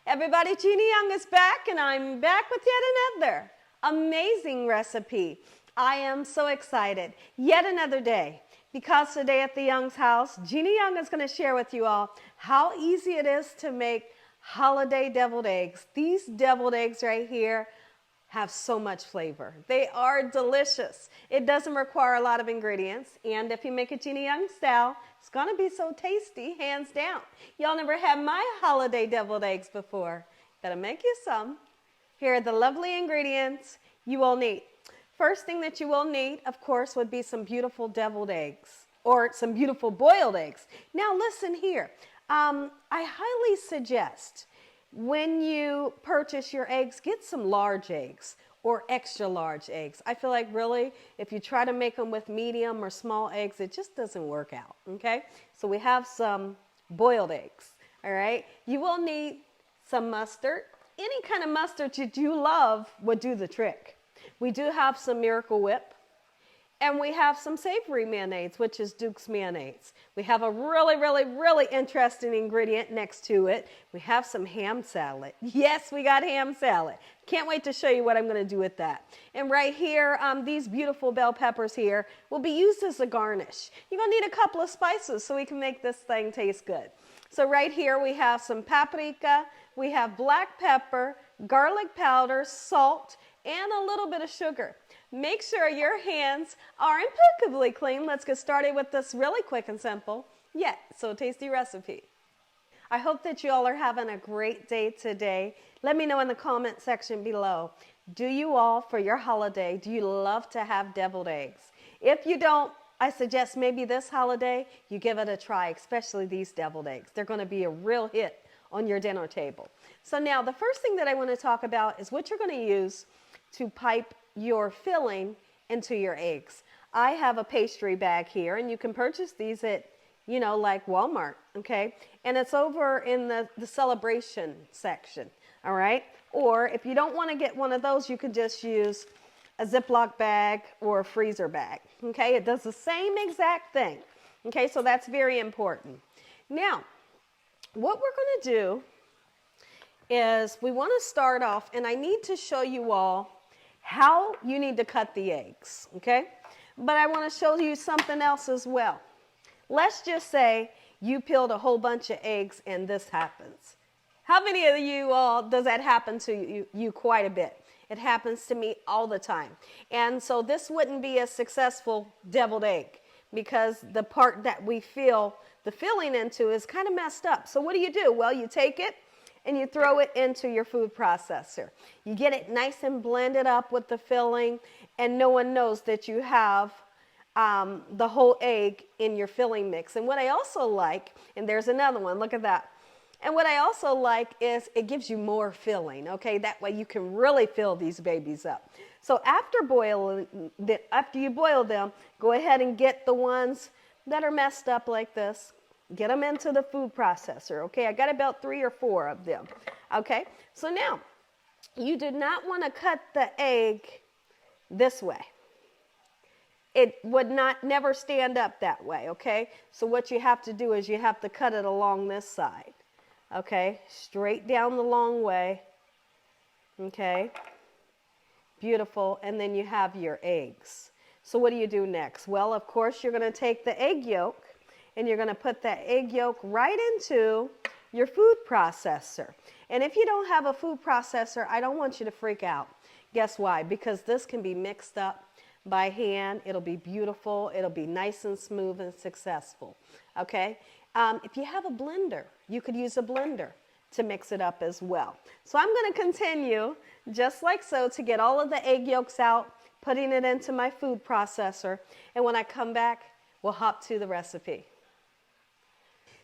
Everybody, Gina Young is back, and I'm back with yet another amazing recipe. I am so excited. Yet another day, because today at the Young's house, Gina Young is going to share with you all how easy it is to make holiday deviled eggs. These deviled eggs right here have so much flavor. They are delicious. It doesn't require a lot of ingredients, and if you make it Gina Young style, it's gonna be so tasty, hands down. Y'all never had my holiday deviled eggs before. Gotta make you some. Here are the lovely ingredients you will need. First thing that you will need, of course, would be some beautiful deviled eggs or some beautiful boiled eggs. Now listen here. I highly suggest when you purchase your eggs, get some large eggs or extra large eggs. I feel like really, if you try to make them with medium or small eggs, it just doesn't work out, okay? So we have some boiled eggs, all right? You will need some mustard. Any kind of mustard that you love would do the trick. We do have some Miracle Whip. And we have some savory mayonnaise, which is Duke's mayonnaise. We have a really interesting ingredient next to it. We have some ham salad. Yes, we got ham salad. Can't wait to show you what I'm going to do with that. And right here, these beautiful bell peppers here will be used as a garnish. You're going to need a couple of spices so we can make this thing taste good. So right here we have some paprika, we have black pepper, garlic powder, salt, and a little bit of sugar. Make sure your hands are impeccably clean. Let's get started with this really quick and simple, yet so tasty recipe. I hope that you all are having a great day today. Let me know in the comment section below. Do you all, for your holiday, do you love to have deviled eggs? If you don't, I suggest maybe this holiday you give it a try, especially these deviled eggs. They're going to be a real hit on your dinner table. So now the first thing that I want to talk about is what you're going to use to pipe your filling into your eggs. I have a pastry bag here, and you can purchase these at, like Walmart, okay? And it's over in the celebration section, all right? Or if you don't want to get one of those, you can just use a Ziploc bag or a freezer bag, okay? It does the same exact thing, okay? So that's very important. Now, what we're going to do is we want to start off, and I need to show you all how you need to cut the eggs, okay? But I want to show you something else as well. Let's just say you peeled a whole bunch of eggs and this happens. How many of you all does that happen to you quite a bit? It happens to me all the time. And so this wouldn't be a successful deviled egg because the part that we fill the filling into is kind of messed up. So what do? Well, you take it and you throw it into your food processor. You get it nice and blended up with the filling, and no one knows that you have the whole egg in your filling mix. And what I also like, and there's another one, look at that. And what I also like is it gives you more filling, okay? That way you can really fill these babies up. So after you boil them, go ahead and get the ones that are messed up like this. Get them into the food processor, okay? I got about 3 or 4 of them, okay? So now, you do not want to cut the egg this way. It would never stand up that way, okay? So what you have to do is you have to cut it along this side, okay? Straight down the long way, okay? Beautiful, and then you have your eggs. So what do you do next? Well, of course, you're going to take the egg yolk, and you're going to put that egg yolk right into your food processor. And if you don't have a food processor, I don't want you to freak out. Guess why? Because this can be mixed up by hand. It'll be beautiful. It'll be nice and smooth and successful. Okay? If you have a blender, you could use a blender to mix it up as well. So I'm going to continue just like so to get all of the egg yolks out, putting it into my food processor. And when I come back, we'll hop to the recipe.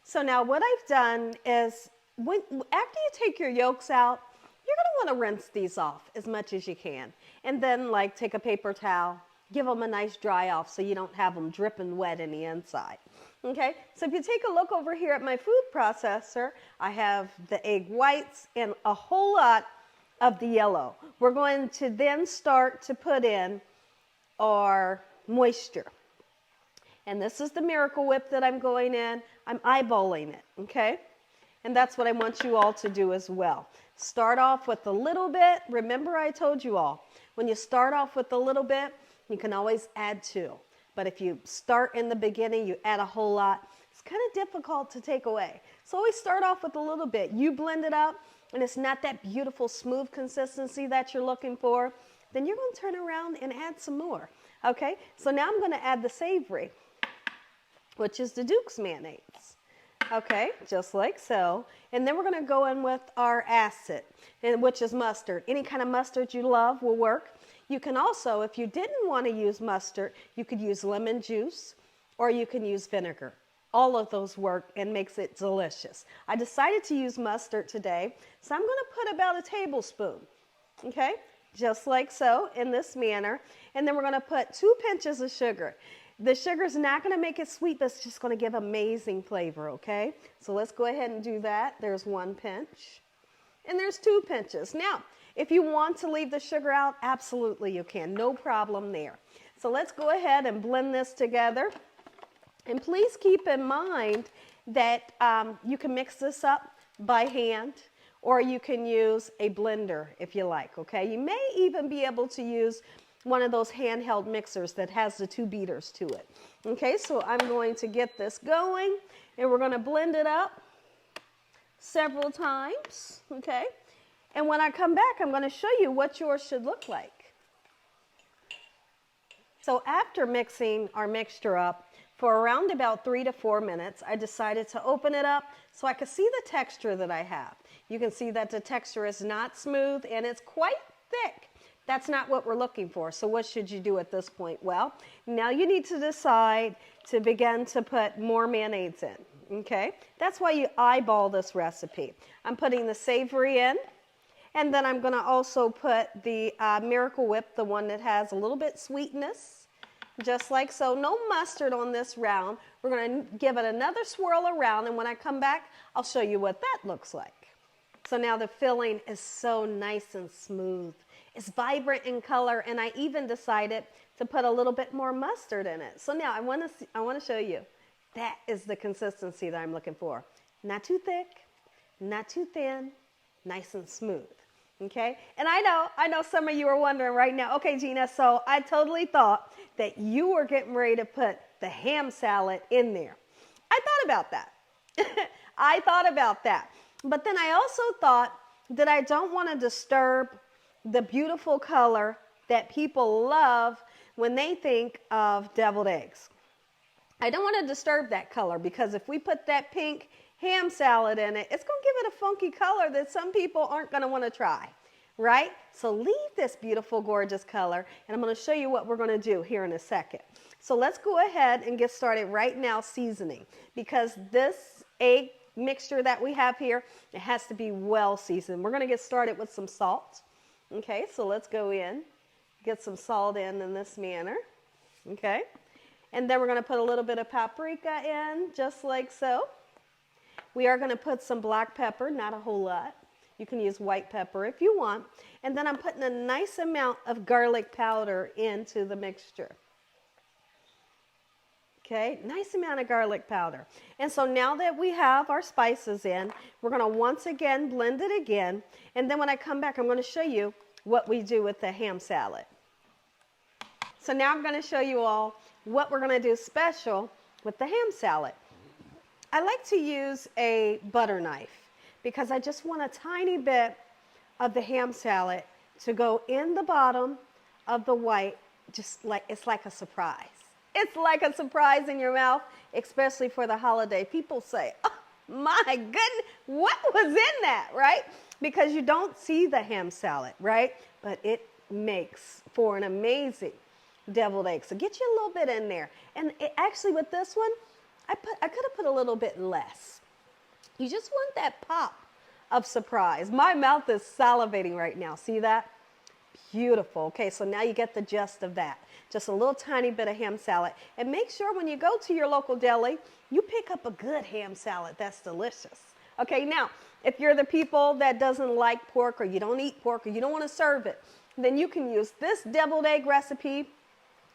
So now what I've done is, after you take your yolks out, you're going to want to rinse these off as much as you can. And then take a paper towel, give them a nice dry off so you don't have them dripping wet in the inside. Okay, so if you take a look over here at my food processor, I have the egg whites and a whole lot of the yellow. We're going to then start to put in our moisture. And this is the Miracle Whip that I'm going in. I'm eyeballing it, okay? And that's what I want you all to do as well. Start off with a little bit. Remember, I told you all, when you start off with a little bit, you can always add to. But if you start in the beginning, you add a whole lot, it's kind of difficult to take away. So always start off with a little bit. You blend it up, and it's not that beautiful, smooth consistency that you're looking for, then you're going to turn around and add some more. Okay, so now I'm going to add the savory, which is the Duke's mayonnaise. Okay, just like so. And then we're going to go in with our acid, which is mustard. Any kind of mustard you love will work. You can also, if you didn't want to use mustard, you could use lemon juice or you can use vinegar. All of those work and makes it delicious. I decided to use mustard today, so I'm going to put about a tablespoon. Okay, just like so in this manner. And then we're going to put 2 pinches of sugar. The sugar is not going to make it sweet, but it's just going to give amazing flavor, okay? So let's go ahead and do that. There's 1 pinch, and there's 2 pinches. Now, if you want to leave the sugar out, absolutely you can. No problem there. So let's go ahead and blend this together. And please keep in mind that you can mix this up by hand, or you can use a blender if you like, okay? You may even be able to use one of those handheld mixers that has the 2 beaters to it. Okay, so I'm going to get this going, and we're going to blend it up several times, okay? And when I come back, I'm going to show you what yours should look like. So after mixing our mixture up for around about 3 to 4 minutes, I decided to open it up so I could see the texture that I have. You can see that the texture is not smooth and it's quite thick. That's not what we're looking for. So what should you do at this point? Well, now you need to decide to begin to put more mayonnaise in, okay? That's why you eyeball this recipe. I'm putting the savory in, and then I'm going to also put the Miracle Whip, the one that has a little bit sweetness, just like so. No mustard on this round. We're going to give it another swirl around, and when I come back, I'll show you what that looks like. So now the filling is so nice and smooth. It's vibrant in color, and I even decided to put a little bit more mustard in it. So now I want to show you. That is the consistency that I'm looking for. Not too thick, not too thin, nice and smooth. Okay? And I know some of you are wondering right now, okay, Gina, so I totally thought that you were getting ready to put the ham salad in there. I thought about that. I thought about that. But then I also thought that I don't want to disturb the beautiful color that people love when they think of deviled eggs. I don't want to disturb that color, because if we put that pink ham salad in it, it's going to give it a funky color that some people aren't going to want to try, right? So leave this beautiful, gorgeous color, and I'm going to show you what we're going to do here in a second. So let's go ahead and get started right now seasoning, because this egg mixture that we have here, it has to be well seasoned. We're going to get started with some salt. Okay, so let's go in, get some salt in this manner, okay? And then we're going to put a little bit of paprika in, just like so. We are going to put some black pepper, not a whole lot. You can use white pepper if you want. And then I'm putting a nice amount of garlic powder into the mixture. Okay, nice amount of garlic powder. And so now that we have our spices in, we're going to once again blend it again. And then when I come back, I'm going to show you what we do with the ham salad. So now I'm going to show you all what we're going to do special with the ham salad. I like to use a butter knife because I just want a tiny bit of the ham salad to go in the bottom of the white, just like it's like a surprise. It's like a surprise in your mouth, especially for the holiday. People say, oh my goodness, what was in that, right? Because you don't see the ham salad, right? But it makes for an amazing deviled egg. So get you a little bit in there. And actually with this one, I could have put a little bit less. You just want that pop of surprise. My mouth is salivating right now. See that? Beautiful. Okay, so now you get the gist of that. Just a little tiny bit of ham salad. And make sure when you go to your local deli, you pick up a good ham salad. That's delicious. Okay, now, if you're the people that doesn't like pork, or you don't eat pork, or you don't want to serve it, then you can use this deviled egg recipe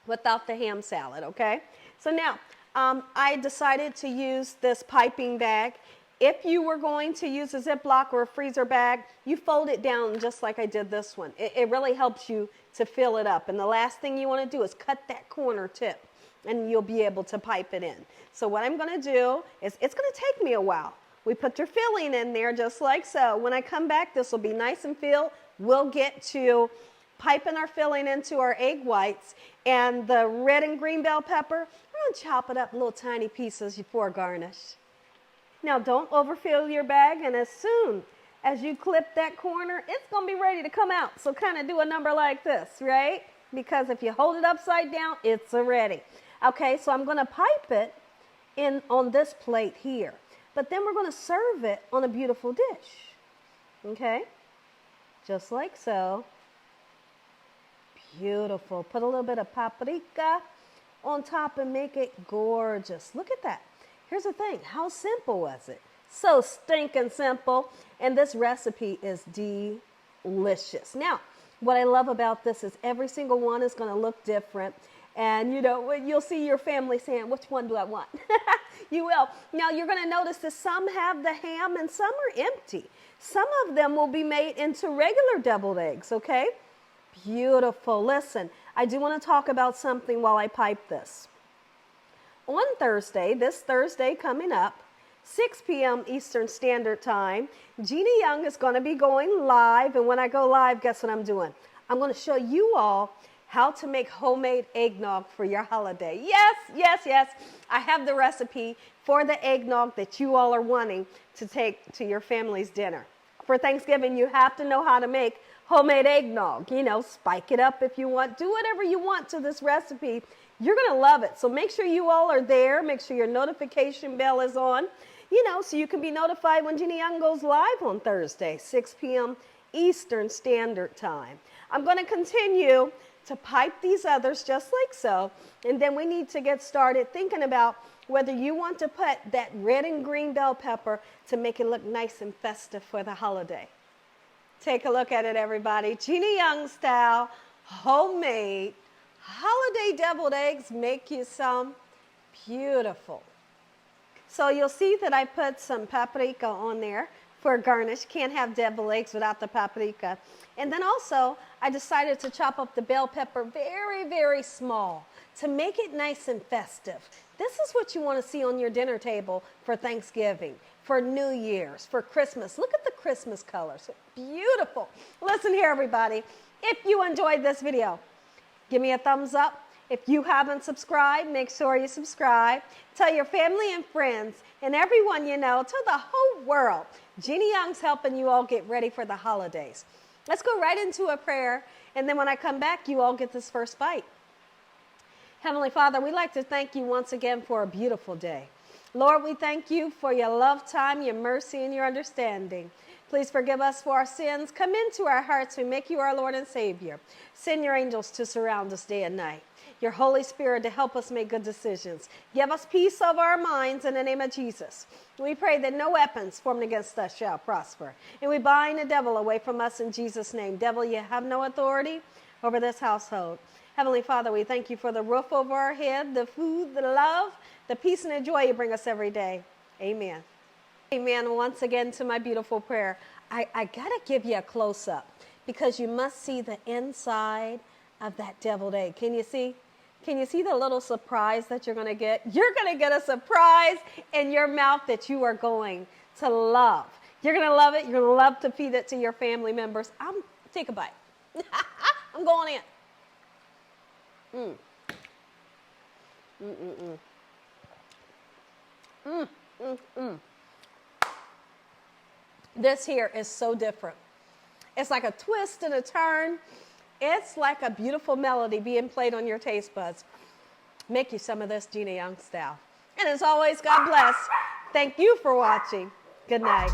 without the ham salad, okay? So now, I decided to use this piping bag. If you were going to use a Ziploc or a freezer bag, you fold it down just like I did this one. It really helps you to fill it up. And the last thing you want to do is cut that corner tip, and you'll be able to pipe it in. So what I'm going to do is, it's going to take me a while. We put your filling in there just like so. When I come back, this will be nice and filled. We'll get to piping our filling into our egg whites, and the red and green bell pepper, we're going to chop it up little tiny pieces before garnish. Now don't overfill your bag, and as soon as you clip that corner, it's going to be ready to come out. So kind of do a number like this, right? Because if you hold it upside down, it's ready. Okay, so I'm going to pipe it in on this plate here, but then we're going to serve it on a beautiful dish. Okay, just like so. Beautiful. Put a little bit of paprika on top and make it gorgeous. Look at that. Here's the thing. How simple was it? So stinking simple. And this recipe is delicious. Now, what I love about this is every single one is going to look different. And, you know, you'll see your family saying, which one do I want? You will. Now, you're going to notice that some have the ham and some are empty. Some of them will be made into regular deviled eggs, okay? Beautiful. Listen, I do want to talk about something while I pipe this. On Thursday, this Thursday coming up, 6 p.m. Eastern Standard Time, Gina Young is going to be going live. And when I go live, guess what I'm doing? I'm going to show you all how to make homemade eggnog for your holiday. Yes, yes, yes. I have the recipe for the eggnog that you all are wanting to take to your family's dinner. For Thanksgiving, you have to know how to make homemade eggnog. You know, spike it up if you want. Do whatever you want to this recipe. You're going to love it. So make sure you all are there. Make sure your notification bell is on, you know, so you can be notified when Gina Young goes live on Thursday, 6 p.m. Eastern Standard Time. I'm going to continue to pipe these others just like so. And then we need to get started thinking about whether you want to put that red and green bell pepper to make it look nice and festive for the holiday. Take a look at it, everybody. Gina Young style, homemade, holiday deviled eggs. Make you some. Beautiful. So you'll see that I put some paprika on there for garnish. Can't have deviled eggs without the paprika. And then also, I decided to chop up the bell pepper very, very small to make it nice and festive. This is what you want to see on your dinner table for Thanksgiving, for New Year's, for Christmas. Look at the Christmas colors. Beautiful. Listen here, everybody. If you enjoyed this video, give me a thumbs up. If you haven't subscribed, make sure you subscribe. Tell your family and friends and everyone you know, tell the whole world. Gina Young's helping you all get ready for the holidays. Let's go right into a prayer, and then when I come back, you all get this first bite. Heavenly Father, we'd like to thank you once again for a beautiful day. Lord, we thank you for your love time, your mercy, and your understanding. Please forgive us for our sins. Come into our hearts. We make you our Lord and Savior. Send your angels to surround us day and night. Your Holy Spirit to help us make good decisions. Give us peace over our minds in the name of Jesus. We pray that no weapons formed against us shall prosper. And we bind the devil away from us in Jesus' name. Devil, you have no authority over this household. Heavenly Father, we thank you for the roof over our head, the food, the love, the peace and the joy you bring us every day. Amen. Amen. Once again to my beautiful prayer. I got to give you a close-up because you must see the inside of that deviled egg. Can you see? Can you see the little surprise that you're going to get? You're going to get a surprise in your mouth that you are going to love. You're going to love it. You're going to love to feed it to your family members. Take a bite. I'm going in. This here is so different. It's like a twist and a turn. It's like a beautiful melody being played on your taste buds. Make you some of this Gina Young style. And as always, God bless. Thank you for watching. Good night.